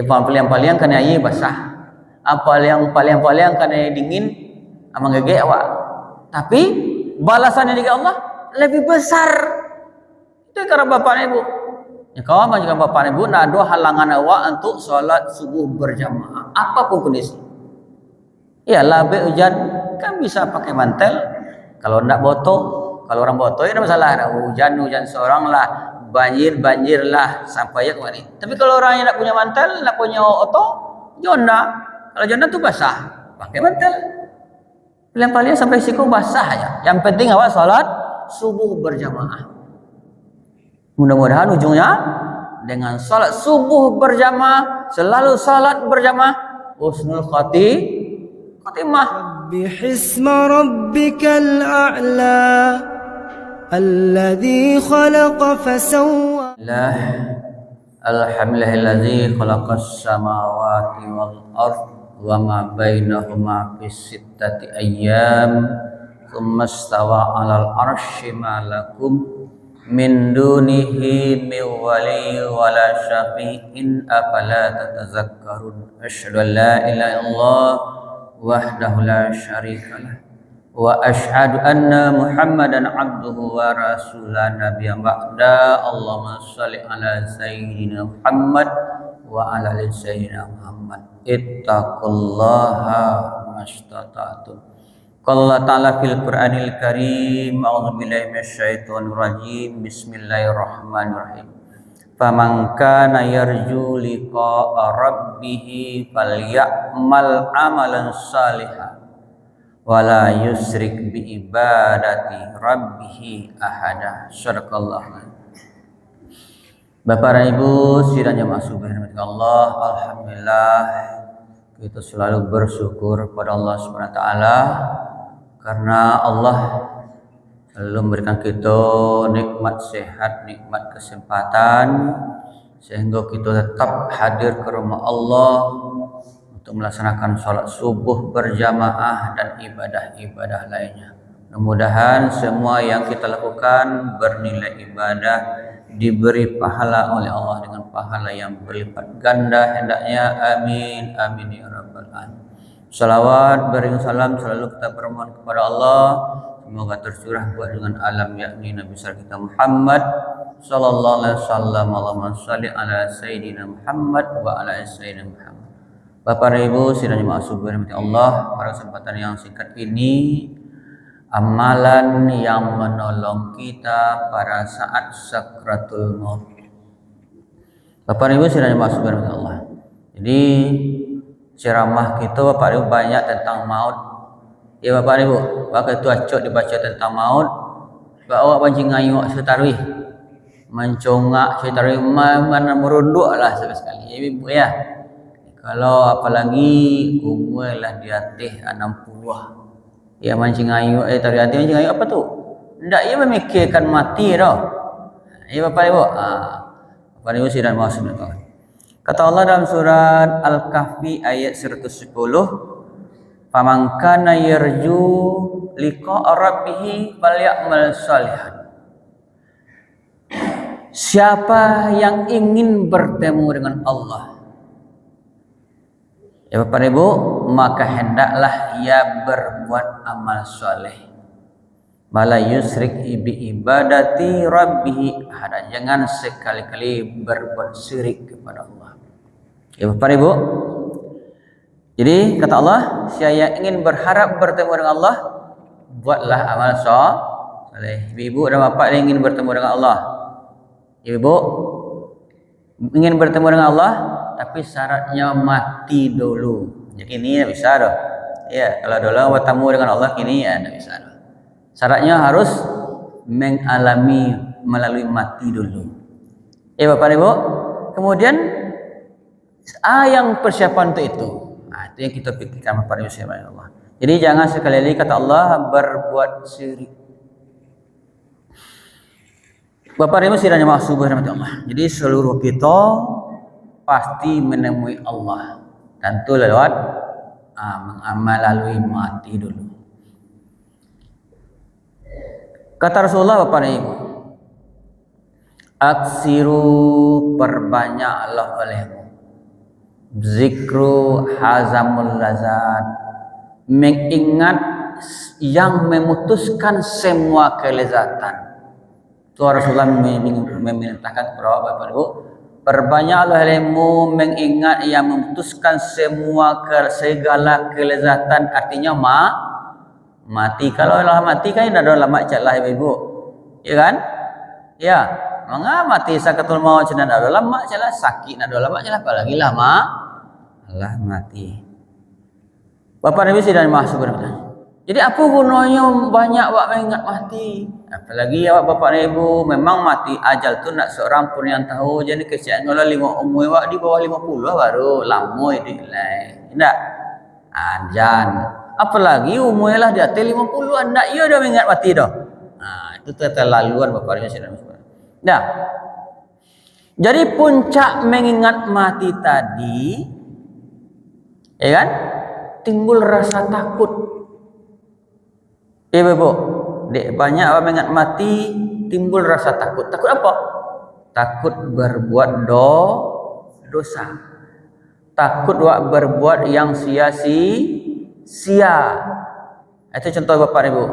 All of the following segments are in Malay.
Paliang-paliang kena air basah. Paliang-paliang kena dingin amang gege awak. Tapi balasannya dari Allah lebih besar. Itu karena bapak ibu. Ya kawan juga bapak ibu nak ada halangan awak untuk sholat subuh berjamaah. Apapun kondisi. Ya labe hujan kan bisa pakai mantel. Kalau ndak boto, kalau orang boto ya masalah. Hujan seorang lah, banjir lah sampai ya kemana. Tapi kalau orang yang ndak punya mantel, ndak punya oto, jona. Kalau jona tuh basah, pakai mantel. Paling sampai siku basah ya. Yang penting awak sholat subuh berjamaah. Mudah-mudahan ujungnya dengan sholat subuh berjamaah, selalu sholat berjamaah, husnul khatimah. Bihisma rabbikal a'la alladzi khalaqa fasawwa. Alhamdulillahilladzi khalaqas samawati wal ardh wa ma bainahuma fi sittati ayyam tsumma istawa 'alal 'arsy ma lakum min dunihi min wali wala syafi'in afala tatazakkarun. Asyhadu an la ilaha illallah wahdahu la syarikalah wa asyhadu anna Muhammadan abduhu wa rasulah nabiyyan ba'da. Allahumma shalli ala sayyidina Muhammad wa ala ali sayyidina Muhammad. Ittaqullaha mastata'tum. Qala ta'ala fil Qur'anil Karim, a'udzu billahi minasyaitonir rajim. Bismillahirrahmanirrahim. Faman kana yarju liqa'a rabbih falyamal amalan shalihan wala yusrik bi ibadati rabbih ahada. Sadaqallah. Bapak dan Ibu sidang jamaah subuh Allah, alhamdulillah kita selalu bersyukur kepada Allah Subhanahu wa taala karena Allah selalu memberikan kita nikmat sehat, nikmat kesempatan sehingga kita tetap hadir ke rumah Allah untuk melaksanakan sholat subuh berjamaah dan ibadah-ibadah lainnya. Mudah-mudahan semua yang kita lakukan bernilai ibadah, diberi pahala oleh Allah dengan pahala yang berlipat ganda hendaknya. Amin amin ya rabbal alamin. Salawat beriring salam selalu kita bermohon kepada Allah semoga tercurah buat dengan alam yakni Nabi kita Muhammad sallallahu alaihi wasallam. Allahumma shalli ala sayyidina Muhammad wa ala sayyidina Muhammad. Bapak dan Ibu sidang jemaah subuh Allah, pada kesempatan yang singkat ini amalan yang menolong kita pada saat sakratul maut. Bapak Ibu sidang jemaah subuh Allah. Jadi ceramah kita Bapak Ibu banyak tentang maut. Ya Bapak Ibu, waktu itu acok dibaca tentang maut. Bawa pancing ayu setarwi. Mencongak setarwi mana merunduk lah sekali. Ya Ibu ya. Kalau apalagi umur lah di atas 60. Ya mancing ayu tari hati mancing ayu apa tu? Ndak ia memikirkan mati dah. Ya Bapak Ibu. Bapak Ibu sidang maksud kawan. Kata Allah dalam surat Al-Kahfi ayat 110, "Faman kana yarju liqa'a rabbih falyamal shalihan." Siapa yang ingin bertemu dengan Allah, ya Bapak Ibu, maka hendaklah ia berbuat amal soleh. Mala yusrik bi ibadati rabbih ahada. Jangan sekali-kali berbuat syirik kepada Allah. Ya Bapak Ibu. Jadi kata Allah, siapa yang ingin berharap bertemu dengan Allah, buatlah amal soleh. Ibu dan bapak yang ingin bertemu dengan Allah. Ibu ingin bertemu dengan Allah, tapi syaratnya mati dulu. Jadi ini tidak bisa doh. Ya, kalau dulu bertemu dengan Allah ini ya tidak bisa doh. Syaratnya harus mengalami melalui mati dulu. Ya Bapak Ibu. Kemudian yang persiapan untuk itu. Nah, itu yang kita pikirkan Bapak Ibu sekalian Allah. Jadi jangan sekali-kali kata Allah berbuat syirik. Bapak Ibu sidang jemaah subuh Allah. Jadi seluruh kita pasti menemui Allah. Tentu lewat melalui mati dulu. Kata Rasulullah Bapak Ibu, aksiru perbanyaklah olehmu Zikru hazamul lazat, mengingat yang memutuskan semua kelezatan. Itu Rasulullah memerintahkan kepada Bapak Ibu, perbanyaklah ilmu mengingat yang memutuskan segala kelezatan. Artinya mati. Kalau lah mati kan dah lama celah Ibu, ya kan? Ya, mati sakatul maut cenah dah lama celah, sakit dah lama celah, apalagi lama Allah mati. Bapak Nabi sudah masuk berapa? Jadi apa gunanya banyak awak mengingat mati? Apalagi awak Bapak Ibu memang mati ajal tu nak seorang pun yang tahu. Jadi kesian kalau umur awak di bawah 50 baru lama itu lah. Tidak. Anjan. Apalagi umurnya lah di atas 50 anda ia dah mengingat mati dah. Itu terlaluan Bapak Ibu sudah masuk. Dah. Jadi puncak mengingat mati tadi, ya kan? Timbul rasa takut. Ibu, banyak orang mengingat mati timbul rasa takut. Takut apa? Takut berbuat dosa. Takut berbuat yang sia-sia. Itu contoh Bapak Ibu.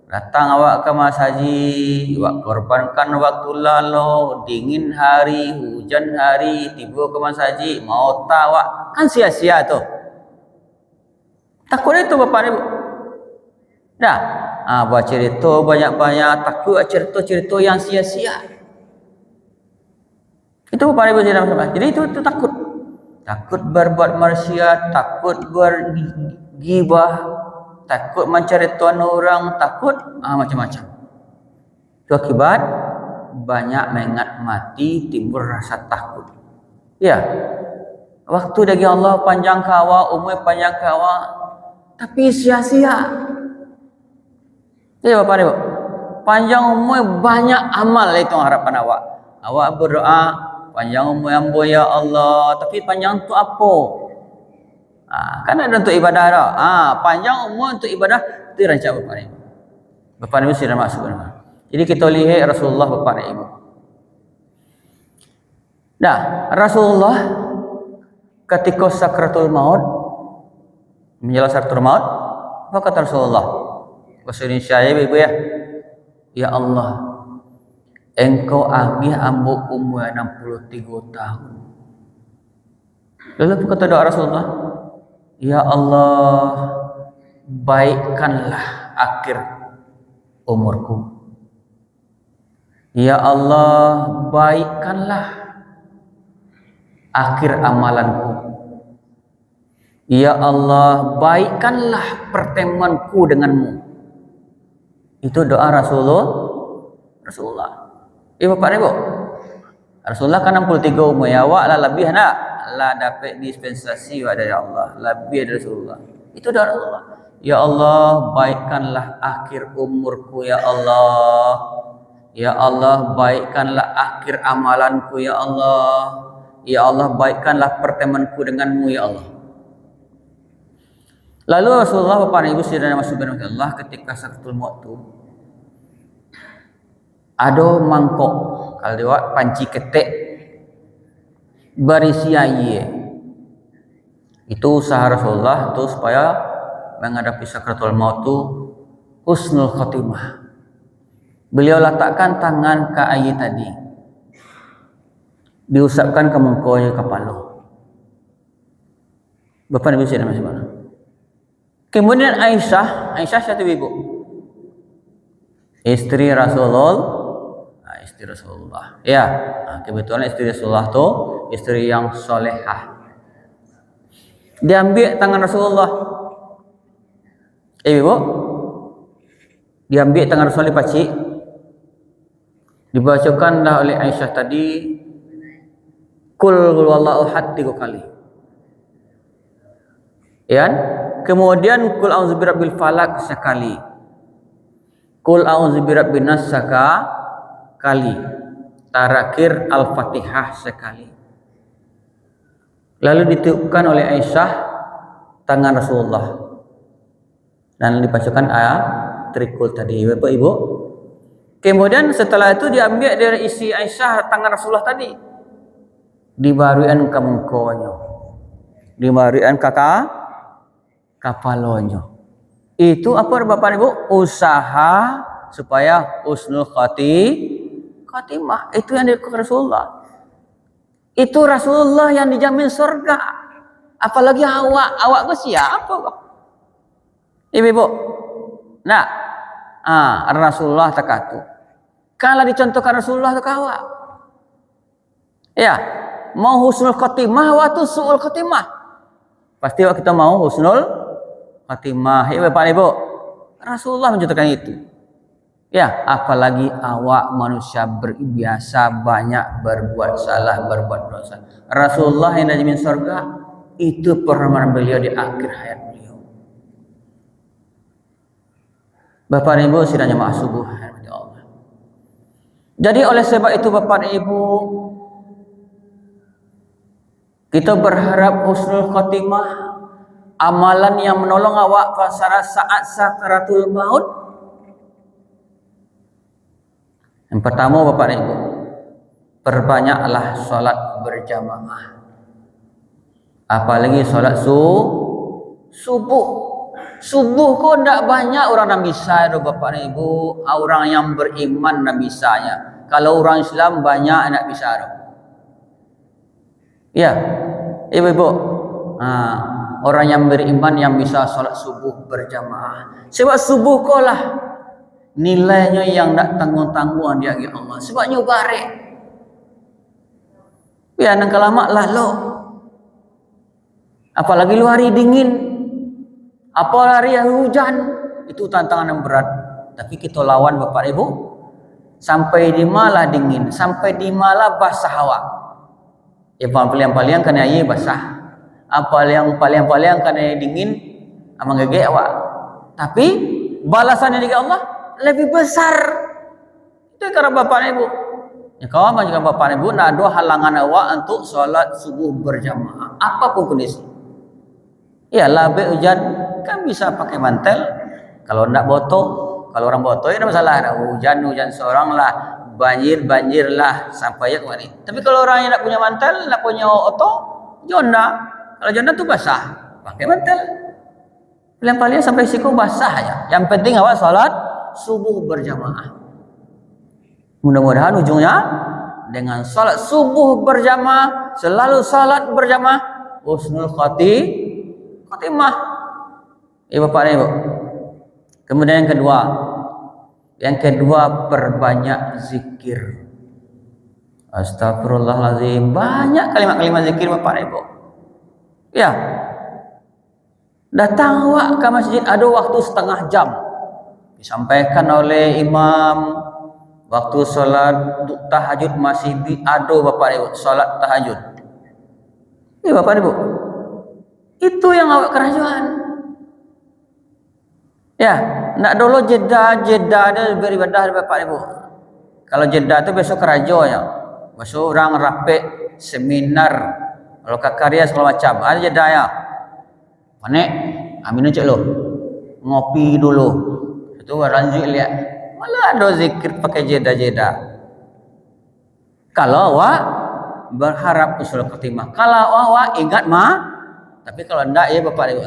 Datang awak ke Mas Haji, awak korbankan waktu lalu, dingin hari, hujan hari, tiba ke Mas Haji, mau tawa, kan sia-sia tu. Takut itu Bapak Ibu. Dah, buat cerita banyak-banyak, takut cerita-cerita yang sia-sia. Itu Bapak Ibu saudara. Jadi itu takut. Takut berbuat maksiat, takut bergibah, takut menceritakan orang, takut macam-macam. Itu akibat banyak mengingat mati timbul rasa takut. Ya. Waktu dari Allah panjang kawa, umur panjang kawa, tapi sia-sia. Ya Bapak Ibu, panjang umur banyak amal itu harapan awak. Awak berdoa panjang umur hamba ya Allah, tapi panjang untuk apa? Kan ada untuk ibadah dah. Panjang umur untuk ibadah itu rancang Bapak Ibu. Bapak Ibu sudah masuk benar. Jadi kita lihat Rasulullah Bapak Ibu. Nah, Rasulullah ketika sakratul maut, menjelang sakratul maut, apa kata Rasulullah? Bahasa Indonesia ya Ibu ya. Ya Allah, Engkau agih ambu umur 63 tahun. Lalu apa kata doa Rasulullah? Ya Allah, baikkanlah akhir umurku. Ya Allah, baikkanlah akhir amalanku. Ya Allah, baikkanlah pertemuanku denganmu. Itu doa Rasulullah. Bapak Ibu, Rasulullah kan 63 umur, ya awak lah lebih nak lah dapat dispensasi dari Allah, lebih dari Rasulullah. Itu doa Rasulullah. Ya Allah, baikkanlah akhir umurku ya Allah. Ya Allah, baikkanlah akhir amalanku ya Allah. Ya Allah, baikkanlah pertemuanku denganmu ya Allah. Lalu Rasulullah Bapak Ibu saudara masuk Allah ketika sakratul maut itu ada mangkok kalau dia panci ketek berisi air. Itu usaha Rasulullah itu supaya menghadapi sakratul maut itu husnul khotimah. Beliau letakkan tangan ke air tadi, diusapkan ke mangkoknya kepala. Bapak Ibu saudara masih mana? Kemudian Aisyah satu ibu, istri Rasulullah. Ya, kebetulan istri Rasulullah tu istri yang solehah. Diambil tangan Rasulullah. Ibu, diambil tangan Rasulullah pacik. Dibacakanlah oleh Aisyah tadi, Qul huwallahu ahad 3 kali. Ya. Kemudian Qul a'udzu birabbil falaq sekali. Qul a'udzu birabbin nas sekali. Terakhir Al-Fatihah sekali. Lalu ditiupkan oleh Aisyah tangan Rasulullah. Dan dibacakan ayat trikul tadi, Bapak Ibu. Kemudian setelah itu diambil dari isi Aisyah tangan Rasulullah tadi. Dibarukan ke mengkonya. dimarian kakak kapalonyo. Itu apa Bapak Ibu? Usaha supaya husnul khatimah. Itu yang dilakukan Rasulullah. Itu Rasulullah yang dijamin surga. Apalagi awak ke siapa? Ibu. Nah, Rasulullah takatu. Kalau dicontohkan Rasulullah tak awak. Ya, mau husnul khatimah waktu su'ul khatimah. Pasti kita mau husnul khatimah. Ya Bapak Ibu, Rasulullah mencontohkan itu. Ya, apalagi awak manusia biasa banyak berbuat salah, berbuat dosa. Rasulullah yang dijamin surga, itu permohonan beliau di akhir hayat beliau. Bapak Ibu sidang jemaah subuh ya Allah. Jadi oleh sebab itu Bapak Ibu, kita berharap husnul khatimah, amalan yang menolong awak pada saat sakaratul maut. Yang pertama Bapak Ibu, perbanyaklah sholat berjamaah. Apalagi sholat subuh. Subuh kok tidak banyak orang yang bisa itu Bapak Ibu. Orang yang beriman tidak bisanya. Kalau orang Islam banyak tidak bisa. Ya, Ibu-ibu, orang yang beriman yang bisa sholat subuh berjamaah. Sebab subuh kok lah nilainya yang tak tanggung-tanggung dia Allah. Sebabnya barek. Ya, nang kalamak lah lo. Apalagi lu hari dingin, apalagi hari hujan, itu tantangan yang berat. Tapi kita lawan Bapak Ibu. Sampai di malah dingin, sampai di malah basah awak. Ya paling-paling kan air basah. Apa yang paling-paling kan air dingin, amang gege awak. Tapi balasannya dari Allah lebih besar. Itu karena Bapak Ibu. Ya kawan jika Bapak Ibu nak ada halangan awak untuk sholat subuh berjamaah, apapun kondisi. Ya labe hujan kan bisa pakai mantel. Kalau nak boto, kalau orang boto ya tidak masalah. Hujan seorang lah, banjir lah sampai ya kemana. Tapi kalau orang yang nak punya mantel, nak punya oto, jona. Kalau jona tu basah, pakai mantel. Paling-paling sampai siku basah ya. Yang penting awak sholat subuh berjamaah. Mudah-mudahan ujungnya dengan salat subuh berjamaah, selalu salat berjamaah, husnul khatimah. Ya Bapak dan Ibu. Kemudian yang kedua perbanyak zikir. Astagfirullahaladzim, banyak kalimat-kalimat zikir Bapak dan Ibu. Ya, datang awak ke masjid ada waktu setengah jam, disampaikan oleh imam. Waktu sholat tahajud masih ada Bapak Ibu, sholat tahajud. Ya Bapak Ibu, itu yang awak kerajaan. Ya, nak dulu jeda ada beribadah Bapak Ibu. Kalau jeda itu besok kerajaan ya, besok orang rapi seminar, kalau karya segala macam. Ada jeda ya, mana? Amin cek lo, ngopi dulu. Itu ranjuk lihat. Malah ada zikir pakai jeda. Kalau awak berharap usul khatimah, kalau awak ingat tapi kalau enggak ya Bapak Ibu.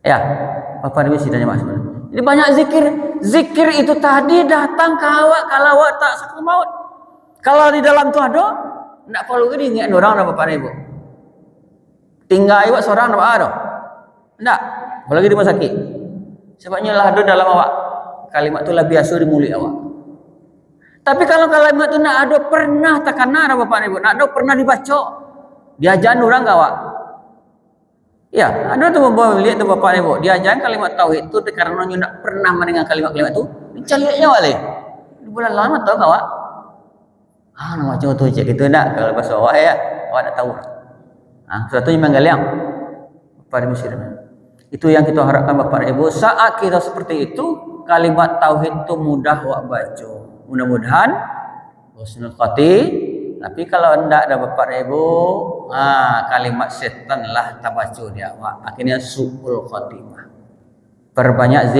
Ya, Bapak Ibu sidang jemaah sekalian. Jadi banyak zikir itu tadi datang ke awak kalau awak tak sakit maut. Kalau di dalam tu ada, enggak perlu ingat orang Bapak Ibu. Tinggal awak seorang enggak ada. Enggak, apalagi di rumah sakit. Sebabnya lah ada dalam awak. Kalimat itu lah biasa di mulut awak. Tapi kalau kalimat itu nak ada pernah takana Bapak Ibu, nak ada pernah dibaca, diajaran orang gak awak? Ya, ada tu lihat tu Bapak Ibu, diajaran kalimat tauhid itu karena nak pernah mendengar kalimat-kalimat itu, dicalinya wale. Di bulan lama tahu gak awak? Nama macam tu cek gitu nak kalau bahasa awak ya, awak nak tahu. Sesuatu yang menggaliang. Bapak Ibu sidang. Itu yang kita harapkan Bapak Ibu, saat kita seperti itu kalimat tauhid itu mudah awak baca. Mudah-mudahan husnul khatimah. Tapi kalau hendak ada Bapak Ibu, kalimat setan lah tak baca dia awak. Akhirnya su'ul khatimah. Perbanyak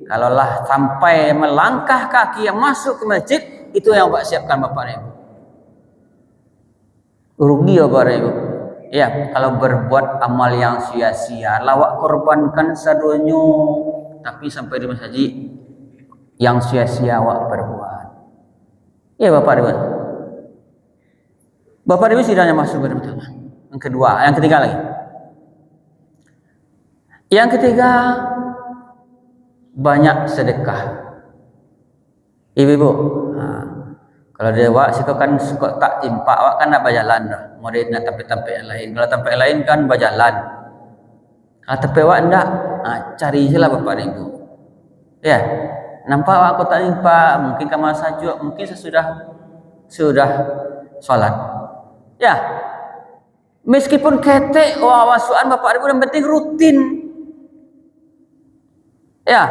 kalau lah sampai melangkah kaki yang masuk ke masjid, itu yang awak siapkan Bapak Ibu. Rugi Bapak Ibu. Ya, kalau berbuat amal yang sia-sia, lawak korbankan sadonyo, tapi sampai di masjid yang sia-sia awak berbuat. Ya Bapak Ibu. Bapak Ibu sidangnya masuk betul. Yang kedua, yang ketiga lagi. Yang ketiga, banyak sedekah. Ibu-ibu, kalau dia awak sih kan suka tak impak awak kan nak berjalan dah. Mau dia nak tempat-tempat yang lain. Kalau tempat yang lain kan berjalan. Kalau tempat awak enggak, cari je lah Bapak Ibu. Ya, nampak awak aku tak impak, mungkin kamu sajuk, mungkin sudah sholat. Ya, meskipun ketek wasuan Bapak Ibu yang penting rutin. Ya,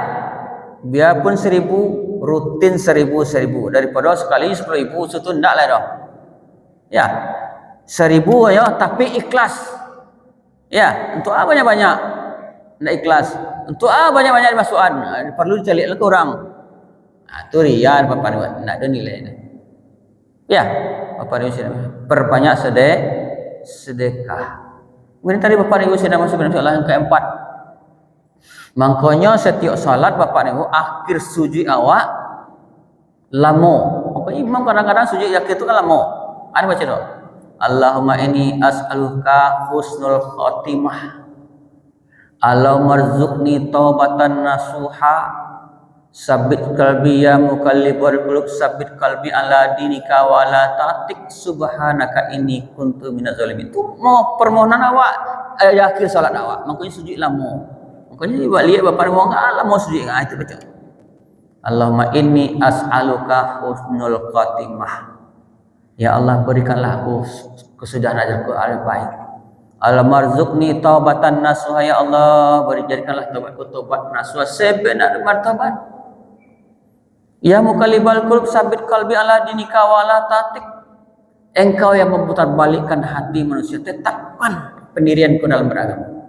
biarpun 1.000 rutin 1.000 daripada sekali 10.000 itu enggak lah dong. Ya, 1.000 ya tapi ikhlas. Ya, untuk apa banyak-banyak? Enggak ikhlas. Untuk apa banyak-banyak masukan? Perlu dicari lagi orang. Itu riya Bapak Ibu, enggak ada nilainya. Ya, Bapak Ibu perbanyak sedekah. Kemudian tadi Bapak Ibu sudah masuk dalam soalan yang keempat. Makanya setiap salat Bapak Ibu akhir sujud awak lamo. Pokoknya imam kadang-kadang sujud akhir itu kan lamo. Ada baca doa. Allahumma inni as'aluka husnul khotimah. Allahumma rzuqni taubatan nasuha. Sabit qalbi ya mukallibul qulub, sabit qalbi ala dinika wa la ta'tik subhanaka inni kuntu minaz zalimin. Itu mau permohonan awak akhir salat awak. Makanya sujud lamo. Makanya lihat Bapak Ibu enggak mau sujud itu baca. Allahumma inni as'aluka husnul khatimah. Ya Allah berikanlah aku kesudahan ajalku yang baik. Allahumma rzuqni taubatan nasuha, ya Allah berikanlah taubatku taubat nasuha sebenar martabat. Ya mukallibal qulub sabit qalbi ala dinika wa la tatik. Engkau yang memutar balikkan hati manusia, tetapkan pendirianku dalam beragama.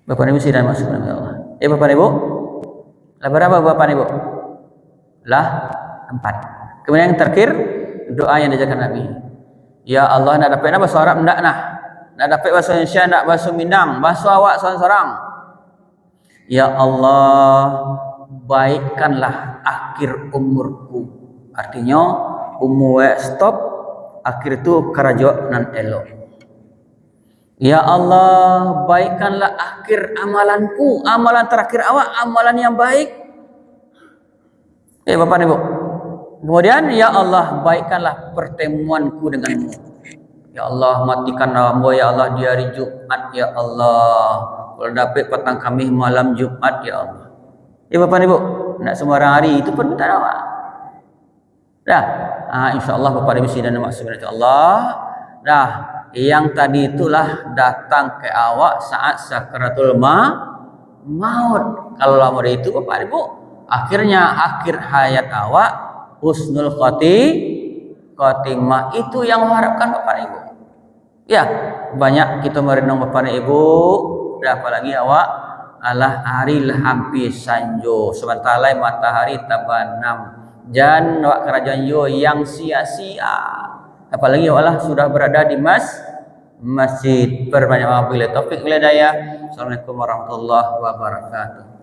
Bapak Ibu sidang masuk dalam Allah. Bapak Ibu, lah berapa Bapak Ibu? Lah 4. Kemudian yang terakhir doa yang diajarkan Nabi. Ya Allah, nak dapat bahasa Arab ndak nah. Nak dapat bahasa Indonesia ndak, bahasa Minang, bahasa awak seorang-seorang. Ya Allah, baikkanlah akhir umurku. Artinya umur stop, akhir itu karajo nan elok. Ya Allah, baikkanlah akhir amalanku, amalan terakhir awak, amalan yang baik. Bapak Ibu. Kemudian, ya Allah, baikkanlah pertemuanku denganmu. Ya Allah, matikan namamu, ya Allah, di hari Jumat, ya Allah. Kalau dapat petang Kamis malam Jumat, ya Allah. Bapak Ibu, nak sembarang hari itu permintaan awak. Dah, insyaAllah Bapak Ibu sidang maksud Allah. Dah. Yang tadi itulah datang ke awak saat sakaratul maut. Kalau lama itu Bapak Ibu, akhirnya akhir hayat awak husnul khotimah itu yang mengharapkan Bapak Ibu. Ya, banyak kita merenung Bapak Ibu, apalagi awak alah hari lah hampir sanjo sebentar matahari tabanam jan awak kerajaan yo yang sia-sia. Apalagi Allah sudah berada di masjid. Berbanyak wabillahi taufik wal hidayah. Assalamualaikum warahmatullahi wabarakatuh.